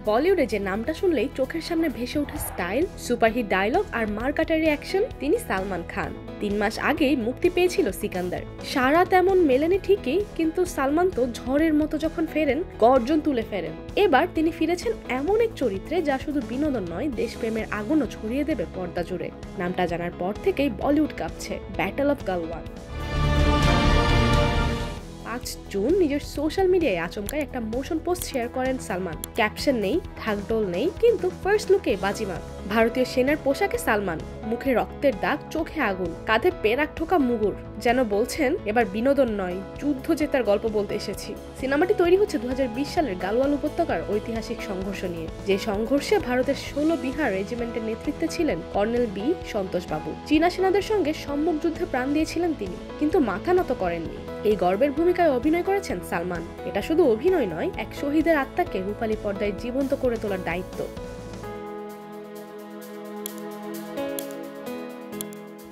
বলিউডে যে নামটা শুনলেই চোখের সামনে ভেসে ওঠে স্টাইল, সুপারহিট ডায়লগ আর মারকাটারি অ্যাকশন, তিনি সালমান খান। 3 মাস আগেই মুক্তি পেয়েছিল সিকান্দার। সারা তেমন মেলেনি ঠিকই, কিন্তু সালমান তো ঝড়ের মতো যখন ফেরেন, গর্জন তুলে ফেরেন। এবার তিনি ফিরেছেন এমন এক চরিত্রে যা শুধু বিনোদন নয়, দেশপ্রেমের আগুনও ছড়িয়ে দেবে পর্দা জুড়ে। নামটা জানার পর থেকেই বলিউড কাঁপছে। Battle of Galwan. 5 জুন নিজের সোশ্যাল মিডিয়ায় আচমকাই একটা মোশন পোস্ট শেয়ার করেন সালমান। ক্যাপশন নেই, ঢাকঢোল নেই, কিন্তু ফার্স্ট লুকে বাজিমাত। ভারতীয় সেনার পোশাকে সালমান, মুখে রক্তের দাগ, চোখে আগুন, কাঁধে পেরাক ঠোকা মুগুর, যেন বলছেন এবার বিনোদন নয়, যুদ্ধ জেতার গল্প বলতে এসেছি। সিনেমাটি তৈরি হচ্ছে 2020 সালের গালওয়ান উপত্যকার ঐতিহাসিক সংঘর্ষ নিয়ে, যে সংঘর্ষে ভারতের 16 বিহার রেজিমেন্টের নেতৃত্বে ছিলেন কর্নেল বি সন্তোষ বাবু। চীনা সেনাদের সঙ্গে সম্মুখ যুদ্ধে প্রাণ দিয়েছিলেন তিনি, কিন্তু মাথা নত করেননি। এই গর্বের ভূমিকায় অভিনয় করেছেন সালমান। এটা শুধু অভিনয় নয়, এক শহীদের আত্মাকে রূপালী পর্দায় জীবন্ত করে তোলার দায়িত্ব।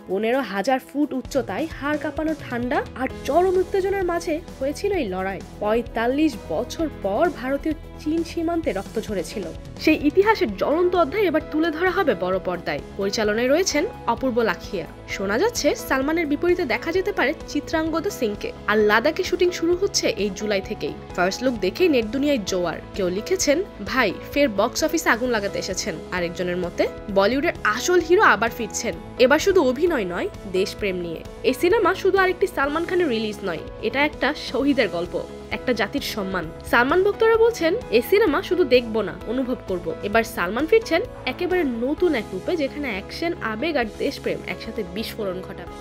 15,000 ফুট উচ্চতায় হাড় কাঁপানো ঠান্ডা আর চরম উত্তেজনার মাঝে হয়েছিল এই লড়াই। 45 বছর পর ভারতীয় চীন সীমান্তে রক্ত ঝরেছিল। সেই ইতিহাসের জ্বলন্ত অধ্যায় এবার তুলে ধরা হবে বড় পর্দায়। পরিচালনায় রয়েছেন অপূর্ব লাখিয়া। শোনা যাচ্ছে সালমানের বিপরীতে দেখা যেতে পারে চিত্রাঙ্গদা সিংকে। আর লাদাখে শুটিং শুরু হচ্ছে এই জুলাই থেকেই। ফার্স্ট লুক দেখেই নেট দুনিয়ায় জোয়ার। কেউ লিখেছেন, ভাই ফের বক্স অফিসে আগুন লাগাতে এসেছেন। আরেকজনের মতে, বলিউডের আসল হিরো আবার ফিরছেন, এবার শুধু অভিনয় নয়, দেশপ্রেম নিয়ে। এই সিনেমা শুধু আরেকটি সালমান খানের রিলিজ নয়, এটা একটা শহীদের গল্প, একটা জাতির সম্মান। সালমান ভক্তরা বলছেন, এই সিনেমা শুধু দেখবো না, অনুভব করব। এবার সালমান ফিরছেন একেবারে নতুন এক রূপে, যেখানে অ্যাকশন, আবেগ আর দেশপ্রেম একসাথে বিস্ফোরণ ঘটাবে।